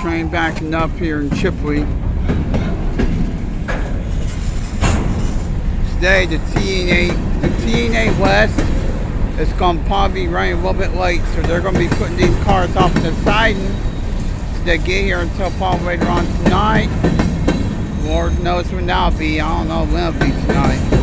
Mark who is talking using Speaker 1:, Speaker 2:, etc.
Speaker 1: train backing up here in CHIPLEY. Today the TNA West is going to probably be running a little bit late, so they're going to be putting these cars off to the siding so they get here until probably later on tonight. Lord knows when that'll be. I don't know when it'll be tonight.